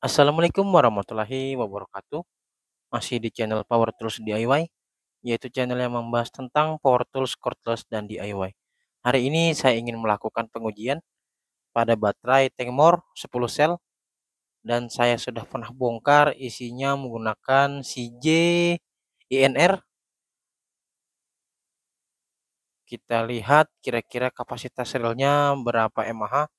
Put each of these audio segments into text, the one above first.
Assalamualaikum warahmatullahi wabarakatuh. Masih di channel Power Tools DIY, yaitu channel yang membahas tentang power tools, cordless, dan DIY. Hari ini saya ingin melakukan pengujian pada baterai Tengmor 10 sel, dan saya sudah pernah bongkar isinya menggunakan CJ INR. Kita lihat kira-kira kapasitas relnya berapa mAh.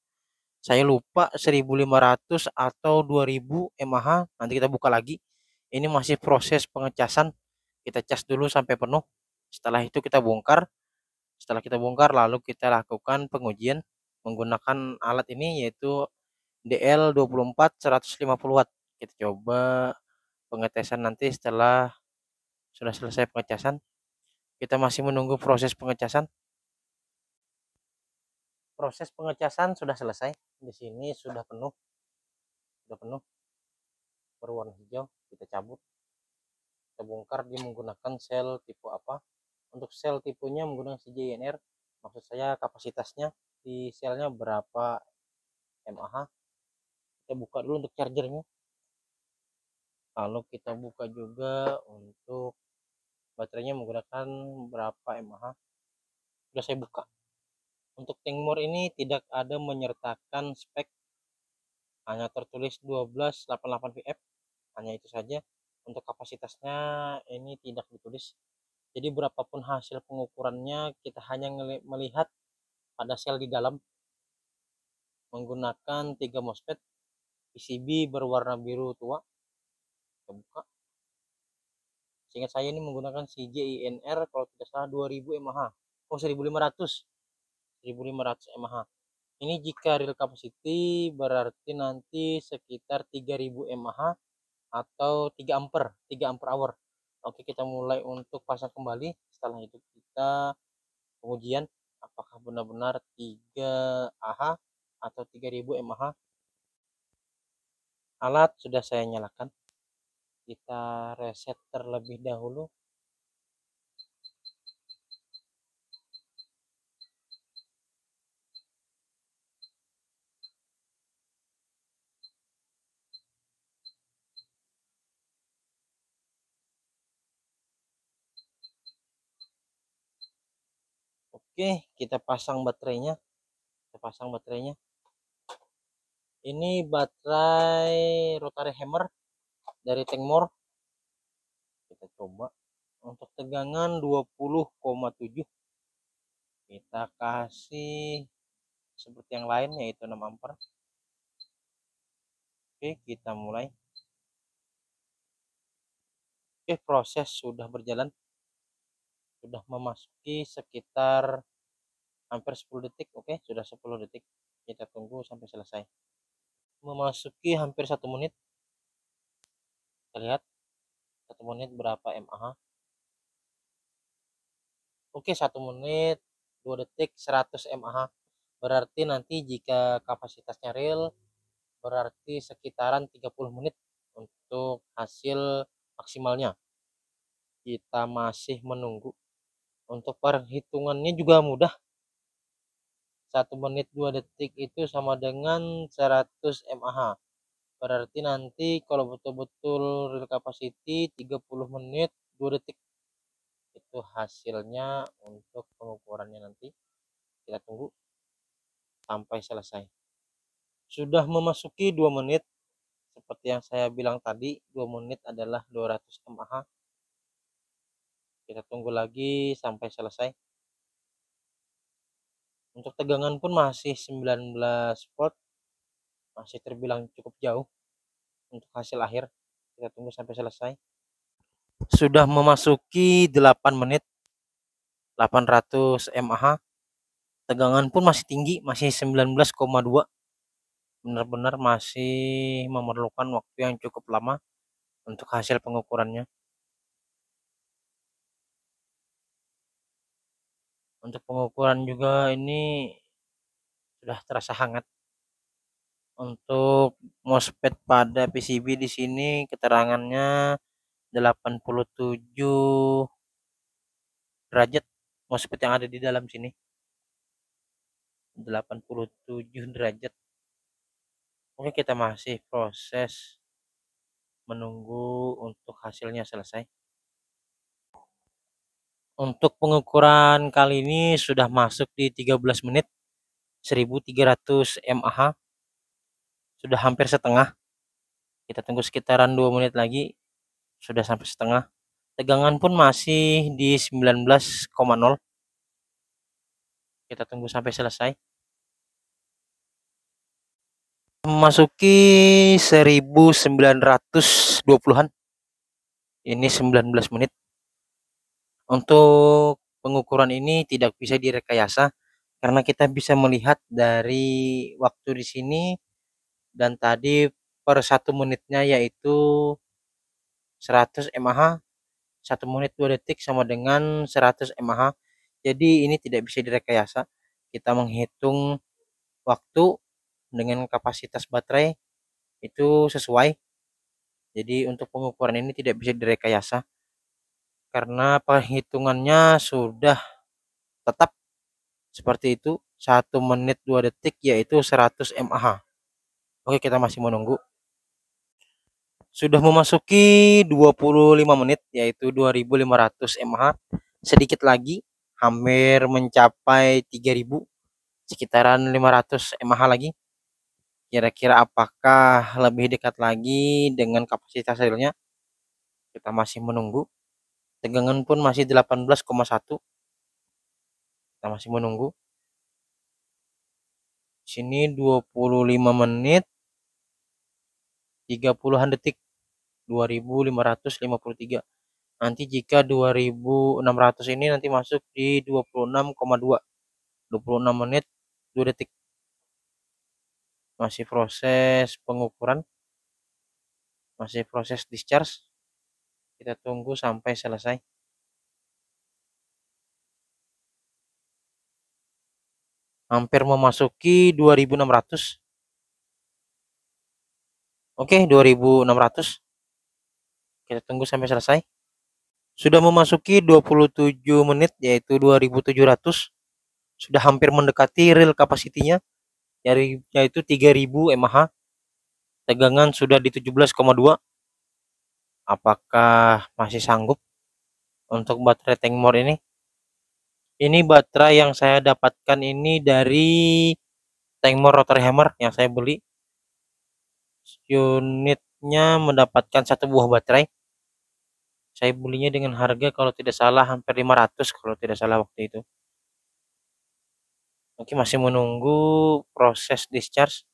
Saya lupa 1500 atau 2000 mAh. Nanti kita buka lagi. Ini masih proses pengecasan. Kita cas dulu sampai penuh. Setelah itu kita bongkar. Setelah kita bongkar lalu kita lakukan pengujian menggunakan alat ini, yaitu DL24 150 watt. Kita coba pengetesan nanti setelah sudah selesai pengecasan. Kita masih menunggu proses pengecasan. Proses pengecasan sudah selesai. Di sini sudah penuh, berwarna hijau. Kita cabut, kita bongkar dia menggunakan sel tipe apa. Untuk sel tipenya menggunakan CJNR. Maksud saya kapasitasnya di selnya berapa mAh. Kita buka dulu untuk chargernya, lalu kita buka juga untuk baterainya menggunakan berapa mAh. Sudah saya buka. Untuk Tengmor ini tidak ada menyertakan spek, hanya tertulis 1288 VF, hanya itu saja. Untuk kapasitasnya ini tidak ditulis. Jadi berapapun hasil pengukurannya, kita hanya melihat pada sel di dalam menggunakan 3 MOSFET. PCB berwarna biru tua. Kita buka. Seingat saya ini menggunakan CJINR kalau tidak salah 2000 mAh. Oh, 1500 mAh. Ini jika real capacity berarti nanti sekitar 3000 mAh atau 3 ampere hour. Oke, kita mulai untuk pasang kembali. Setelah itu kita pengujian apakah benar-benar 3 Ah atau 3000 mAh. Alat sudah saya nyalakan. Kita reset terlebih dahulu. Oke, kita pasang baterainya. Ini baterai rotary hammer dari Tengmor. Kita coba untuk tegangan 20,7. Kita kasih seperti yang lain, yaitu 6 ampere. Oke, kita mulai. Oke, proses sudah berjalan, sudah memasuki sekitar hampir 10 detik. Oke, sudah 10 detik. Kita tunggu sampai selesai. Memasuki hampir 1 menit. Kita lihat 1 menit berapa mAh. Oke, 1 menit 2 detik 100 mAh. Berarti nanti jika kapasitasnya real berarti sekitaran 30 menit untuk hasil maksimalnya. Kita masih menunggu. Untuk perhitungannya juga mudah. 1 menit 2 detik itu sama dengan 100 mAh. Berarti nanti kalau betul-betul real capacity 30 menit 2 detik. Itu hasilnya untuk pengukurannya nanti. Kita tunggu sampai selesai. Sudah memasuki 2 menit. Seperti yang saya bilang tadi, 2 menit adalah 200 mAh. Kita tunggu lagi sampai selesai. Untuk tegangan pun masih 19 volt. Masih terbilang cukup jauh untuk hasil akhir. Kita tunggu sampai selesai. Sudah memasuki 8 menit 800 mAh. Tegangan pun masih tinggi, masih 19,2. Benar-benar masih memerlukan waktu yang cukup lama untuk hasil pengukurannya. Untuk pengukuran juga ini sudah terasa hangat. Untuk MOSFET pada PCB di sini keterangannya 87 derajat. MOSFET yang ada di dalam sini 87 derajat. Oke, kita masih proses menunggu untuk hasilnya selesai. Untuk pengukuran kali ini sudah masuk di 13 menit, 1300 mAh, sudah hampir setengah. Kita tunggu sekitaran 2 menit lagi, sudah sampai setengah. Tegangan pun masih di 19,0. Kita tunggu sampai selesai. Memasuki 1920-an. Ini 19 menit. Untuk pengukuran ini tidak bisa direkayasa karena kita bisa melihat dari waktu di sini dan tadi per 1 menitnya yaitu 100 mAh. 1 menit 2 detik sama dengan 100 mAh. Jadi ini tidak bisa direkayasa. Kita menghitung waktu dengan kapasitas baterai itu sesuai. Jadi untuk pengukuran ini tidak bisa direkayasa karena perhitungannya sudah tetap seperti itu. 1 menit 2 detik yaitu 100 mAh. Oke, kita masih menunggu. Sudah memasuki 25 menit yaitu 2500 mAh. Sedikit lagi hampir mencapai 3000, sekitaran 500 mAh lagi. Kira-kira apakah lebih dekat lagi dengan kapasitas relnya? Kita masih menunggu. Tegangan pun masih 18,1. Kita masih menunggu. Sini 25 menit 30-an detik, 2553. Nanti jika 2600 ini nanti masuk di 26,2. 26 menit 2 detik. Masih proses pengukuran, masih proses discharge. Kita tunggu sampai selesai. Hampir memasuki 2600. Oke, 2600. Kita tunggu sampai selesai. Sudah memasuki 27 menit yaitu 2700. Sudah hampir mendekati real kapasitinya yaitu 3000 mAh. Tegangan sudah di 17,2. Apakah masih sanggup untuk baterai Tengmor ini? Ini baterai yang saya dapatkan ini dari Tengmor Rotary Hammer yang saya beli. Unitnya mendapatkan 1 buah baterai. Saya belinya dengan harga kalau tidak salah hampir 500 kalau tidak salah waktu itu. Oke, masih menunggu proses discharge.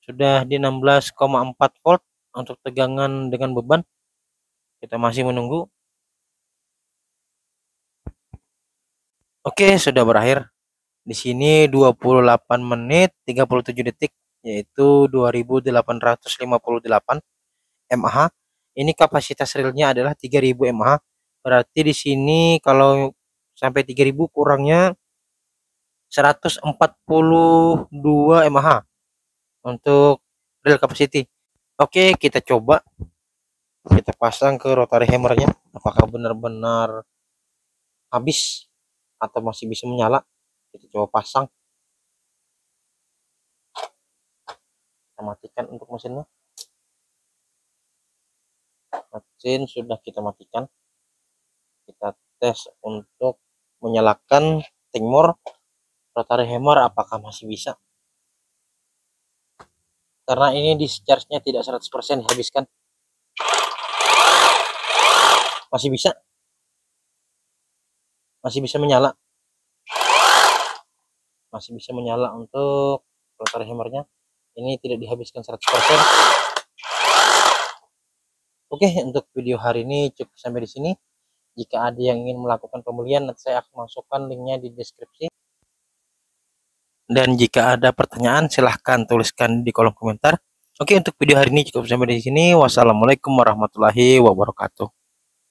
Sudah di 16,4 volt untuk tegangan dengan beban. Kita masih menunggu. Oke, sudah berakhir. Di sini 28 menit 37 detik yaitu 2858 mAh. Ini kapasitas realnya adalah 3000 mAh. Berarti di sini kalau sampai 3000 kurangnya 142 mAh untuk real capacity. Oke, kita coba. Kita pasang ke rotary hammernya. Apakah benar-benar habis atau masih bisa menyala? Kita coba pasang. Kita matikan untuk mesinnya. Mesin sudah kita matikan. Kita tes untuk menyalakan Tengmor rotary hammer apakah masih bisa. Karena ini discharge-nya tidak 100% dihabiskan. Masih bisa. Masih bisa menyala. Masih bisa menyala untuk rotary hammernya. Ini tidak dihabiskan 100%. Oke, untuk video hari ini cukup sampai di sini. Jika ada yang ingin melakukan pembelian, nanti saya akan masukkan linknya di deskripsi. Dan jika ada pertanyaan, silahkan tuliskan di kolom komentar. Oke, untuk video hari ini cukup sampai di sini. Wassalamualaikum warahmatullahi wabarakatuh.